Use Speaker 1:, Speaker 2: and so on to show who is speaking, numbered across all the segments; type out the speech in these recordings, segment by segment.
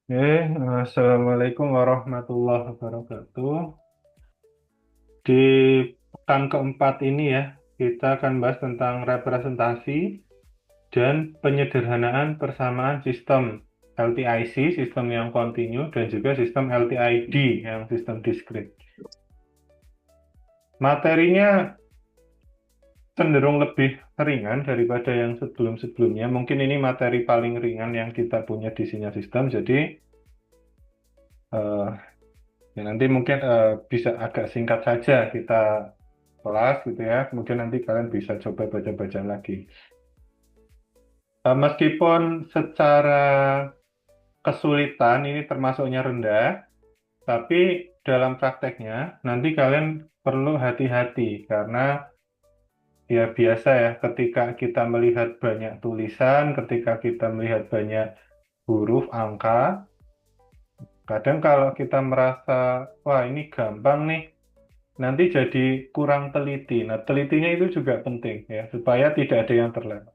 Speaker 1: Assalamualaikum warahmatullahi wabarakatuh. Di pekan keempat ini ya, kita akan bahas tentang representasi dan penyederhanaan persamaan sistem LTIC, sistem yang kontinu, dan juga sistem LTID, yang sistem diskrit. Materinya cenderung lebih ringan daripada yang sebelum-sebelumnya. Mungkin ini materi paling ringan yang kita punya di sinyal sistem, jadi eh, ya, nanti mungkin bisa agak singkat saja kita kelas gitu ya. Kemudian nanti kalian bisa coba baca-baca lagi. Meskipun secara kesulitan ini termasuknya rendah, tapi dalam prakteknya nanti kalian perlu hati-hati karena ya biasa ya ketika kita melihat banyak tulisan, ketika kita melihat banyak huruf, angka, kadang kalau kita merasa wah ini gampang nih nanti jadi kurang teliti. Nah, telitinya itu juga penting ya, supaya tidak ada yang terlewat.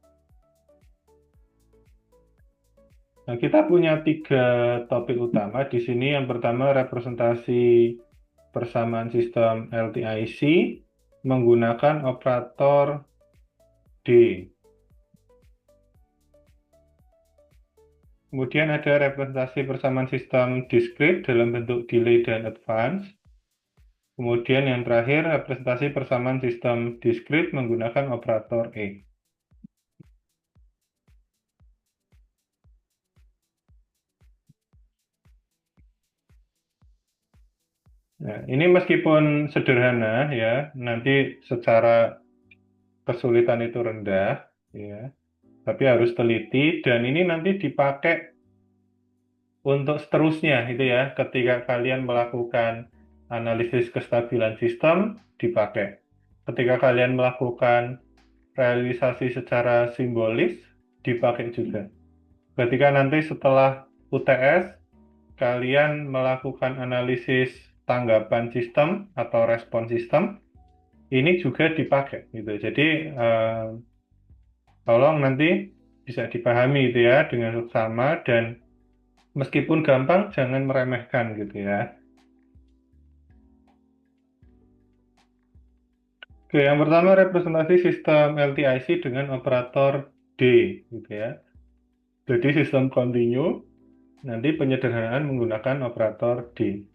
Speaker 1: Nah, kita punya tiga topik utama di sini. Yang pertama, representasi persamaan sistem LTIC menggunakan operator D. Kemudian ada representasi persamaan sistem diskrit dalam bentuk delay dan advance. Kemudian yang terakhir, representasi persamaan sistem diskrit menggunakan operator E. Nah, ini meskipun sederhana ya, nanti secara kesulitan itu rendah, ya, tapi harus teliti dan ini nanti dipakai untuk seterusnya itu ya, ketika kalian melakukan analisis kestabilan sistem dipakai. Ketika kalian melakukan realisasi secara simbolis dipakai juga. Ketika nanti setelah UTS kalian melakukan analisis tanggapan sistem atau respon sistem, ini juga dipakai gitu. Jadi tolong nanti bisa dipahami itu ya dengan seksama dan meskipun gampang jangan meremehkan gitu ya. Oke, yang pertama representasi sistem LTIC dengan operator D gitu ya. Jadi sistem kontinu nanti penyederhanaan menggunakan operator D.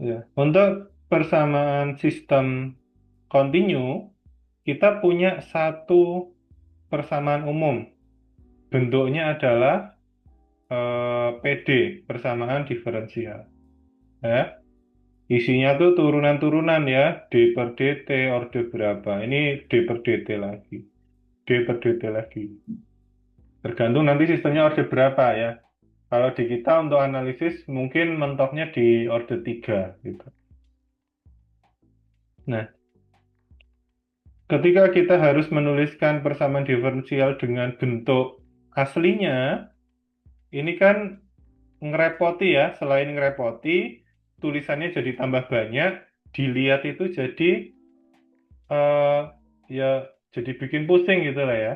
Speaker 1: Ya. Untuk persamaan sistem kontinu kita punya satu persamaan umum. Bentuknya adalah PD, persamaan diferensial. Ya. Isinya tuh turunan-turunan ya, D per DT, orde berapa. Ini D per DT lagi, D per DT lagi. Tergantung nanti sistemnya orde berapa ya. Kalau di kita untuk analisis mungkin mentoknya di orde 3 gitu. Nah, ketika kita harus menuliskan persamaan diferensial dengan bentuk aslinya, ini kan ngerepoti ya, selain ngerepoti, tulisannya jadi tambah banyak, dilihat itu jadi eh ya jadi bikin pusing gitu lah ya.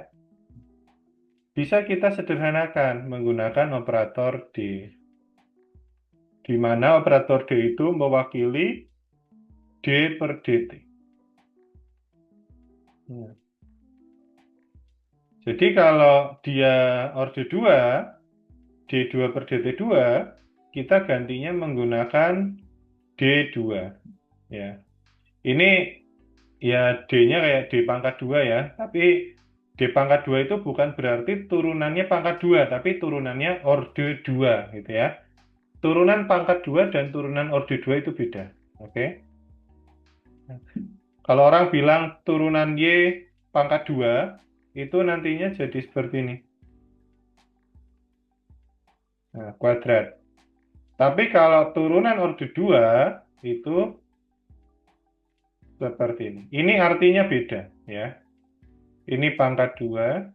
Speaker 1: Bisa kita sederhanakan menggunakan operator D, di mana operator D itu mewakili D per DT. Nah, jadi kalau dia orde 2, D2 per DT2, kita gantinya menggunakan D2. Ya. Ini ya D-nya kayak D pangkat 2 ya, tapi D pangkat 2 itu bukan berarti turunannya pangkat 2, tapi turunannya orde 2 gitu ya. Turunan pangkat 2 dan turunan orde 2 itu beda. Oke. Kalau orang bilang turunan Y pangkat 2, itu nantinya jadi seperti ini. Nah, kuadrat. Tapi kalau turunan orde 2, itu seperti ini. Ini artinya beda ya. Ini pangkat 2,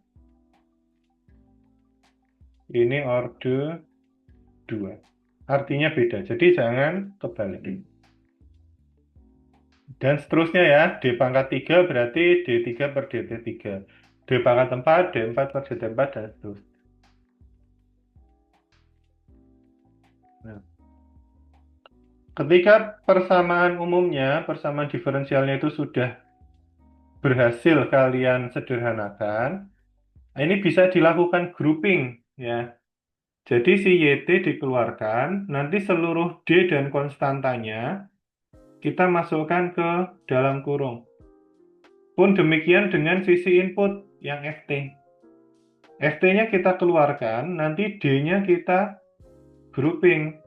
Speaker 1: ini orde 2. Artinya beda. Jadi jangan kebalik. Dan seterusnya ya, D pangkat 3 berarti D3 per DT3. D pangkat 4, D4 per DT4, dan seterusnya. Nah, ketika persamaan umumnya, persamaan diferensialnya itu sudah berhasil kalian sederhanakan, ini bisa dilakukan grouping ya. Jadi si YT dikeluarkan, nanti seluruh D dan konstantanya kita masukkan ke dalam kurung. Pun demikian dengan sisi input yang FT. FT-nya kita keluarkan, nanti D-nya kita grouping.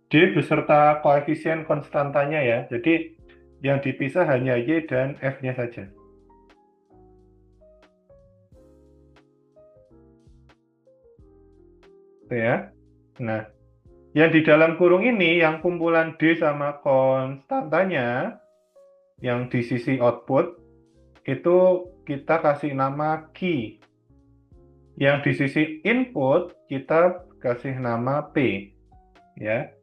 Speaker 1: D beserta koefisien konstantanya ya. Jadi yang dipisah hanya Y dan F-nya saja. Itu ya. Nah, yang di dalam kurung ini, yang kumpulan D sama konstantanya, yang di sisi output, itu kita kasih nama key. Yang di sisi input, kita kasih nama P. Ya.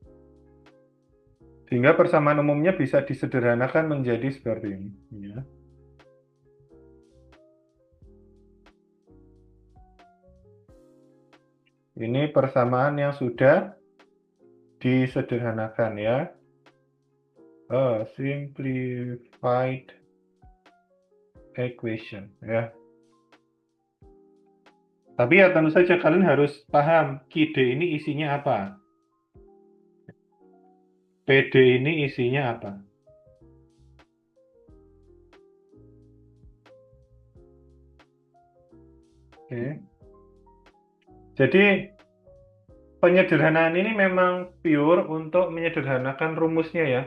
Speaker 1: Sehingga persamaan umumnya bisa disederhanakan menjadi seperti ini. Ya. Ini persamaan yang sudah disederhanakan ya. A simplified equation ya. Tapi ya tentu saja kalian harus paham QD ini isinya apa. PD ini isinya apa. Oke. Jadi penyederhanaan ini memang pure untuk menyederhanakan rumusnya ya.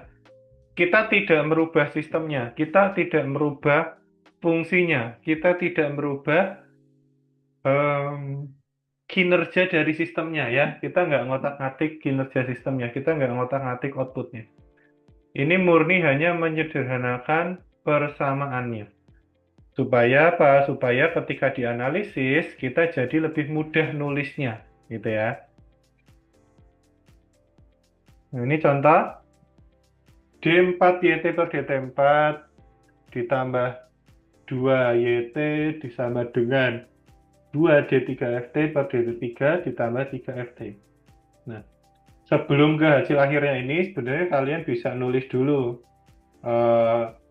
Speaker 1: Kita tidak merubah sistemnya, kita tidak merubah fungsinya, kita tidak merubah kinerja dari sistemnya ya. Kita nggak ngotak-ngatik kinerja sistemnya, kita nggak ngotak-ngatik outputnya. Ini murni hanya menyederhanakan persamaannya. Supaya apa? Supaya ketika dianalisis, kita jadi lebih mudah nulisnya, gitu ya. Nah, ini contoh, D4YT per DT4 ditambah 2YT ditambah dengan 2D3FT per DT3 ditambah 3FT. Nah, sebelum ke hasil akhirnya ini, sebenarnya kalian bisa nulis dulu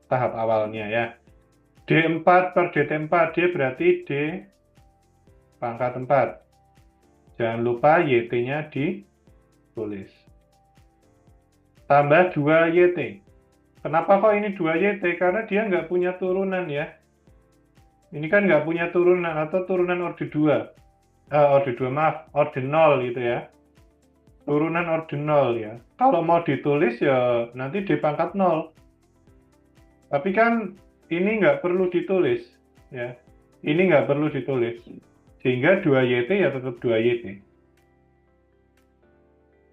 Speaker 1: tahap awalnya ya. D4 per DT4, dia berarti D pangkat 4. Jangan lupa YT-nya ditulis. Tambah 2YT. Kenapa kok ini 2YT? Karena dia nggak punya turunan ya. Ini kan nggak punya turunan atau turunan orde 2. Orde 2, maaf, orde 0 gitu ya. Turunan orde 0 ya. Kalau mau ditulis ya nanti D pangkat 0. Tapi kan ini nggak perlu ditulis ya. Ini nggak perlu ditulis. Sehingga 2YT ya tetap 2YT.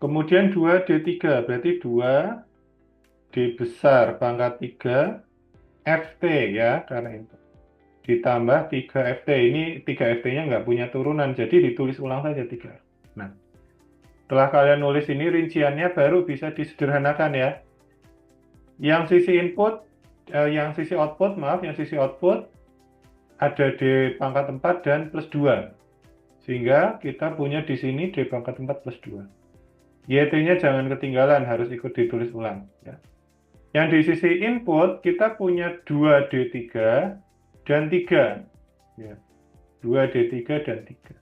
Speaker 1: Kemudian 2D3, berarti 2D besar pangkat 3 FT ya, karena itu. Ditambah 3FT, ini 3FT-nya nggak punya turunan, jadi ditulis ulang saja 3. Nah, setelah kalian nulis ini rinciannya baru bisa disederhanakan ya. Yang sisi input, yang sisi output ada D pangkat 4 dan plus 2. Sehingga kita punya di sini D pangkat 4 plus 2. YT-nya jangan ketinggalan, harus ikut ditulis ulang. Ya. Yang di sisi input, kita punya 2D3 dan 3. Ya. 2D3 dan 3.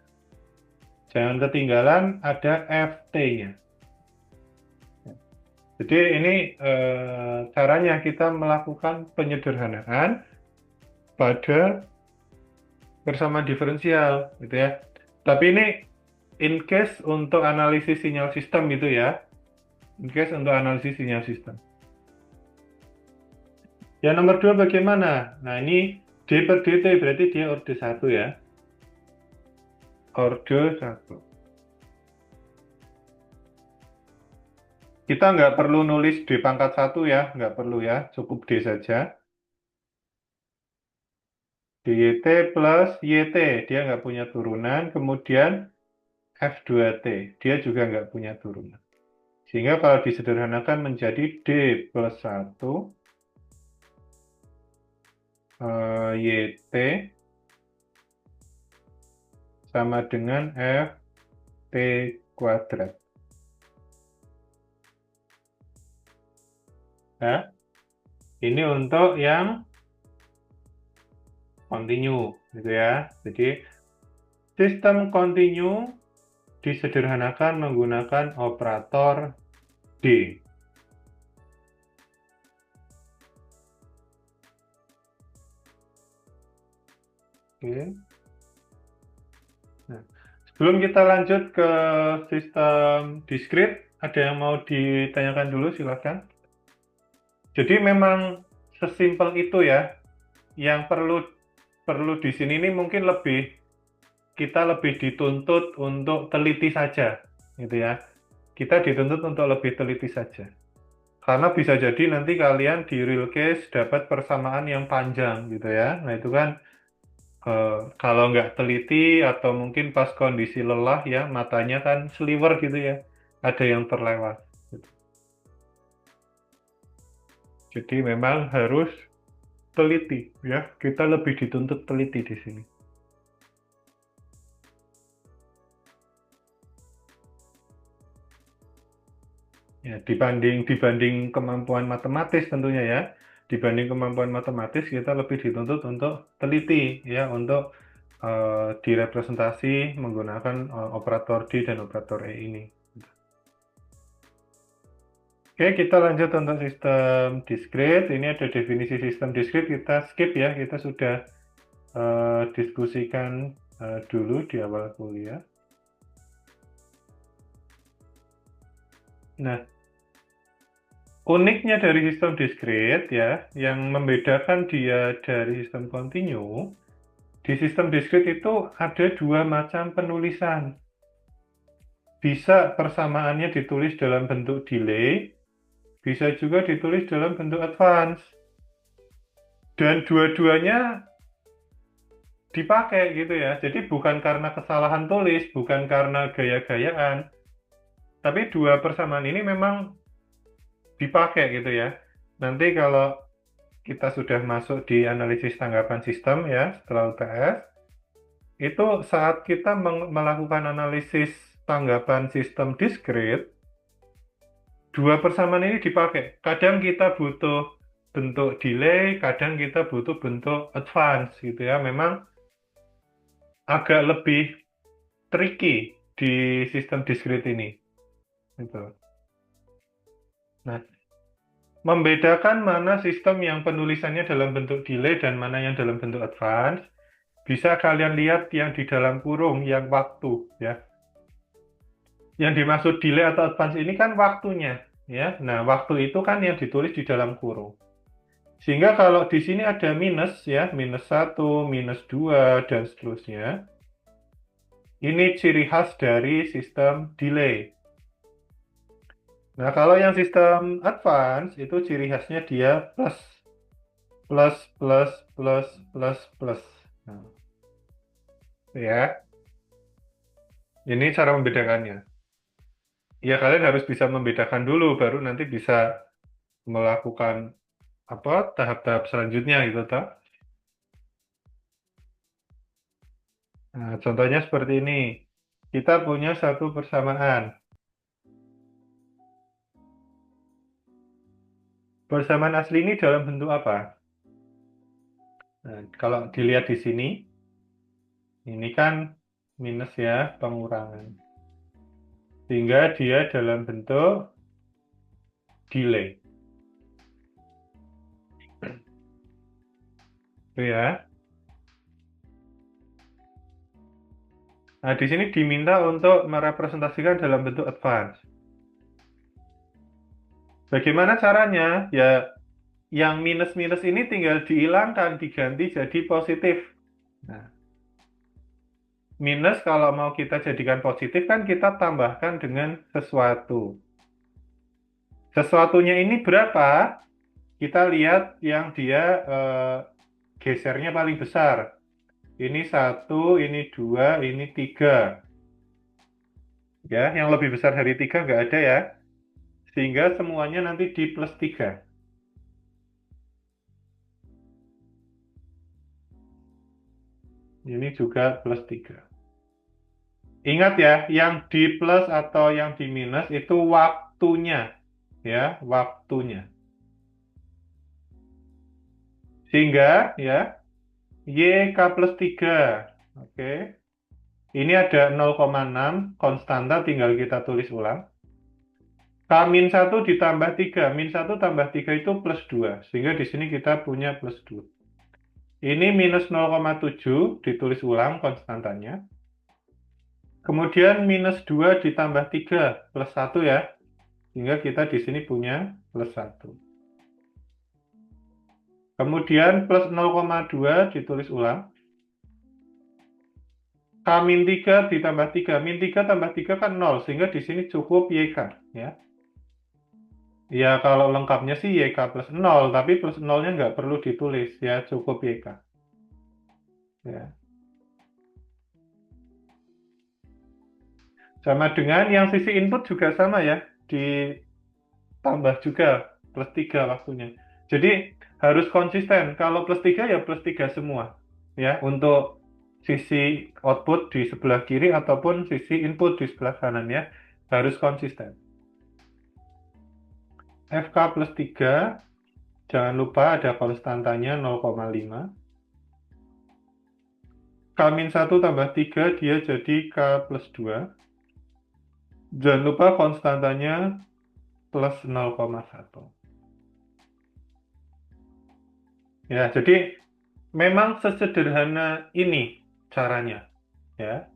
Speaker 1: Jangan ketinggalan, ada FT-nya. Ya. Jadi ini caranya kita melakukan penyederhanaan pada persamaan diferensial. Gitu ya. Tapi ini in case untuk analisis sinyal sistem gitu ya. In case untuk analisis sinyal sistem. Yang nomor 2 bagaimana? Nah ini D per DT berarti dia orde 1 ya. Orde 1. Kita nggak perlu nulis D pangkat 1 ya. Nggak perlu ya. Cukup D saja. DYT plus YT. Dia nggak punya turunan. Kemudian F2T. Dia juga nggak punya turunan. Sehingga kalau disederhanakan menjadi D plus 1 YT sama dengan FT kuadrat. Ya. Ini untuk yang continue, gitu ya. Jadi sistem continue disederhanakan menggunakan operator D. Oke. Nah, sebelum kita lanjut ke sistem discrete, ada yang mau ditanyakan dulu, silakan. Jadi memang sesimpel itu ya. Yang perlu di sini ini mungkin kita lebih dituntut untuk teliti saja, gitu ya. Kita dituntut untuk lebih teliti saja. Karena bisa jadi nanti kalian di real case dapat persamaan yang panjang, gitu ya. Nah itu kan kalau nggak teliti atau mungkin pas kondisi lelah ya matanya kan sliver gitu ya, ada yang terlewat. Jadi memang harus teliti ya, kita lebih dituntut teliti di sini. Ya, dibanding kemampuan matematis tentunya ya. Dibanding kemampuan matematis kita lebih dituntut untuk teliti ya, untuk direpresentasi menggunakan operator D dan operator E ini. Oke, kita lanjut untuk sistem discrete. Ini ada definisi sistem discrete, kita skip ya, kita sudah diskusikan dulu di awal kuliah. Nah, uniknya dari sistem discrete ya, yang membedakan dia dari sistem continue, di sistem discrete itu ada dua macam penulisan. Bisa persamaannya ditulis dalam bentuk delay, bisa juga ditulis dalam bentuk advance. Dan dua-duanya dipakai gitu ya. Jadi bukan karena kesalahan tulis, bukan karena gaya-gayaan, tapi dua persamaan ini memang dipakai gitu ya. Nanti kalau kita sudah masuk di analisis tanggapan sistem ya, setelah UTS, itu saat kita melakukan analisis tanggapan sistem discrete, dua persamaan ini dipakai. Kadang kita butuh bentuk delay, kadang kita butuh bentuk advance gitu ya. Memang agak lebih tricky di sistem discrete ini. Gitu. Nah, membedakan mana sistem yang penulisannya dalam bentuk delay dan mana yang dalam bentuk advance, bisa kalian lihat yang di dalam kurung, yang waktu, ya. Yang dimaksud delay atau advance ini kan waktunya, ya. Nah, waktu itu kan yang ditulis di dalam kurung. Sehingga kalau di sini ada minus, ya, -1, -2, dan seterusnya, ini ciri khas dari sistem delay. Nah, kalau yang sistem advance, itu ciri khasnya dia plus, plus, plus, plus, plus, plus. Nah, ya, ini cara membedakannya. Ya, kalian harus bisa membedakan dulu, baru nanti bisa melakukan apa tahap-tahap selanjutnya gitu, toh. Nah, contohnya seperti ini. Kita punya satu persamaan. Persamaan asli ini dalam bentuk apa? Nah, kalau dilihat di sini, ini kan minus ya, pengurangan. Sehingga dia dalam bentuk delay. Itu ya. Nah, di sini diminta untuk merepresentasikan dalam bentuk advance. Bagaimana caranya? Ya, yang minus-minus ini tinggal dihilangkan, diganti jadi positif. Nah, minus kalau mau kita jadikan positif kan kita tambahkan dengan sesuatu. Sesuatunya ini berapa? Kita lihat yang dia gesernya paling besar. Ini 1, ini 2, ini 3. Ya, yang lebih besar dari 3 nggak ada ya. Sehingga semuanya nanti di plus 3. Ini juga plus 3. Ingat ya, yang di plus atau yang di minus itu waktunya. Ya, waktunya. Sehingga ya YK plus 3. Oke. Ini ada 0,6 konstanta, tinggal kita tulis ulang. K-1 ditambah 3. Min 1 tambah 3 itu plus 2. Sehingga di sini kita punya plus 2. Ini minus 0,7 ditulis ulang konstantanya. Kemudian minus 2 ditambah 3 plus 1 ya. Sehingga kita di sini punya plus 1. Kemudian plus 0,2 ditulis ulang. K-3 ditambah 3. Min 3 tambah 3 kan 0. Sehingga di sini cukup YK. Ya. Ya, kalau lengkapnya sih YK plus 0. Tapi plus 0-nya nggak perlu ditulis. Ya, cukup YK. Ya. Sama dengan yang sisi input juga sama ya. Ditambah juga plus 3 waktunya. Jadi harus konsisten. Kalau plus 3 ya plus 3 semua. Ya, untuk sisi output di sebelah kiri ataupun sisi input di sebelah kanan ya. Harus konsisten. FK plus 3, jangan lupa ada konstantanya 0,5. K-1 tambah 3, dia jadi K plus 2. Jangan lupa konstantanya plus 0,1. Ya, jadi memang sesederhana ini caranya. Ya,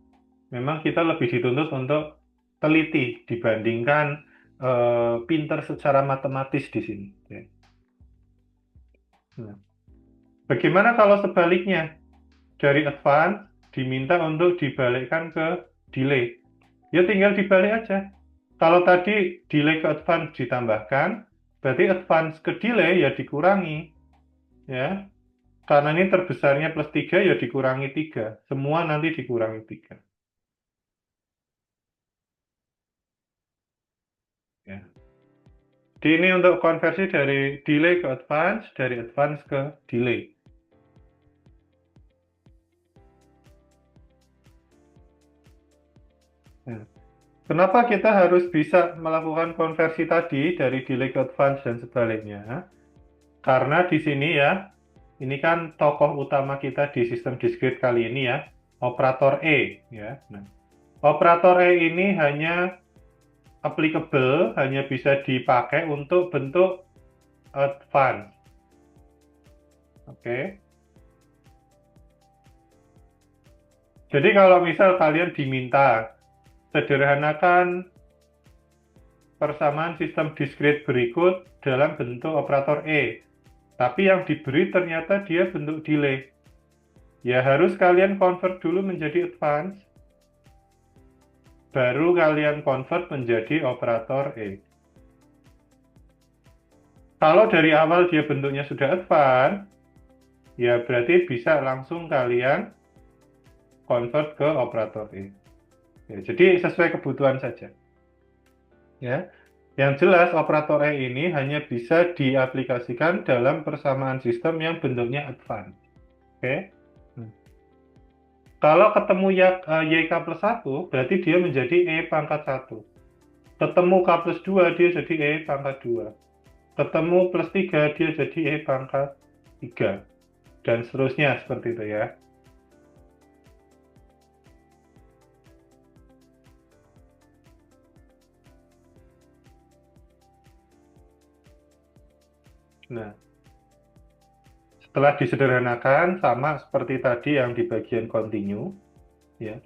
Speaker 1: memang kita lebih dituntut untuk teliti dibandingkan pinter secara matematis di sini. Ya. Nah, bagaimana kalau sebaliknya? Dari advance diminta untuk dibalikkan ke delay. Ya tinggal dibalik aja. Kalau tadi delay ke advance ditambahkan, berarti advance ke delay ya dikurangi. Ya, karena ini terbesarnya plus 3 ya dikurangi 3. Semua nanti dikurangi 3. Ya. Jadi ini untuk konversi dari delay ke advance, dari advance ke delay. Ya. Kenapa kita harus bisa melakukan konversi tadi dari delay ke advance dan sebaliknya? Karena di sini ya, ini kan tokoh utama kita di sistem discrete kali ini ya, operator E ya. Nah, operator E ini hanya applicable, hanya bisa dipakai untuk bentuk advance. Oke. Jadi kalau misal kalian diminta sederhanakan persamaan sistem discrete berikut dalam bentuk operator E. Tapi yang diberi ternyata dia bentuk delay. Ya harus kalian convert dulu menjadi advance. Baru kalian convert menjadi operator E. Kalau dari awal dia bentuknya sudah advance, ya berarti bisa langsung kalian convert ke operator E. Ya, jadi sesuai kebutuhan saja. Ya. Yang jelas operator E ini hanya bisa diaplikasikan dalam persamaan sistem yang bentuknya advance. Oke. Kalau ketemu YK plus 1, berarti dia menjadi E pangkat 1. Ketemu K plus 2, dia jadi E pangkat 2. Ketemu plus 3, dia jadi E pangkat 3. Dan seterusnya seperti itu ya. Nah, setelah disederhanakan sama seperti tadi yang di bagian continue, ya,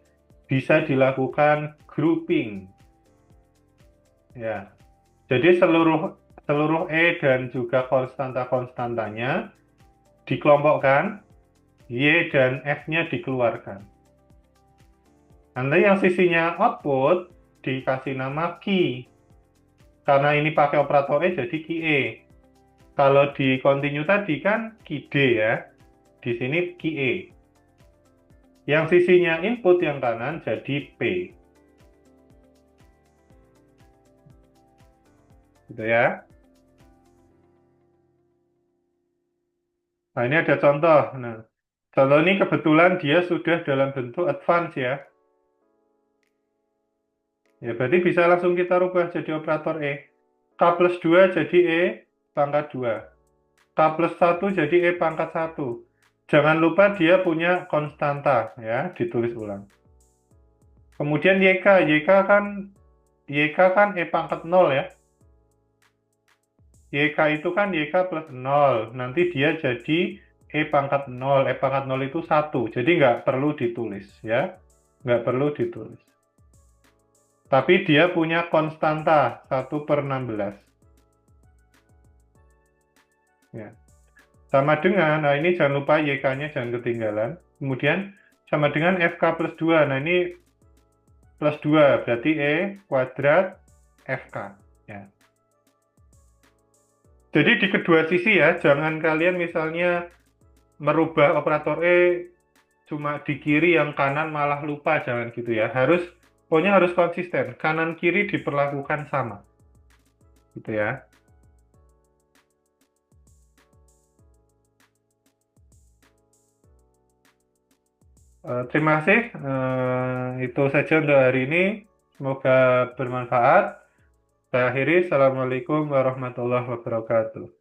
Speaker 1: bisa dilakukan grouping. Ya, jadi seluruh E dan juga konstanta-konstantanya dikelompokkan, Y dan F-nya dikeluarkan. Nanti yang sisinya output dikasih nama key. Karena ini pakai operator E jadi key E. Kalau di continue tadi kan key D ya. Di sini key E. Yang sisinya input yang kanan jadi P. Gitu ya. Nah, ini ada contoh. Nah, contoh ini kebetulan dia sudah dalam bentuk advance ya. Ya, berarti bisa langsung kita rubah jadi operator E. K plus 2 jadi E pangkat 2. K plus 1 jadi E pangkat 1. Jangan lupa dia punya konstanta, ya, ditulis ulang. Kemudian YK kan E pangkat 0 ya. YK itu kan YK plus 0. Nanti dia jadi E pangkat 0. E pangkat 0 itu 1. Jadi nggak perlu ditulis, ya. Nggak perlu ditulis. Tapi dia punya konstanta 1/16. Ya. Sama dengan, nah ini jangan lupa YK-nya jangan ketinggalan. Kemudian sama dengan FK plus 2. Nah ini plus 2, berarti E kuadrat FK. Ya. Jadi di kedua sisi ya, jangan kalian misalnya merubah operator E cuma di kiri, yang kanan malah lupa, jangan gitu ya. Pokoknya harus konsisten, kanan kiri diperlakukan sama. Gitu ya. Terima kasih. Itu saja untuk hari ini. Semoga bermanfaat. Saya akhiri. Assalamualaikum warahmatullahi wabarakatuh.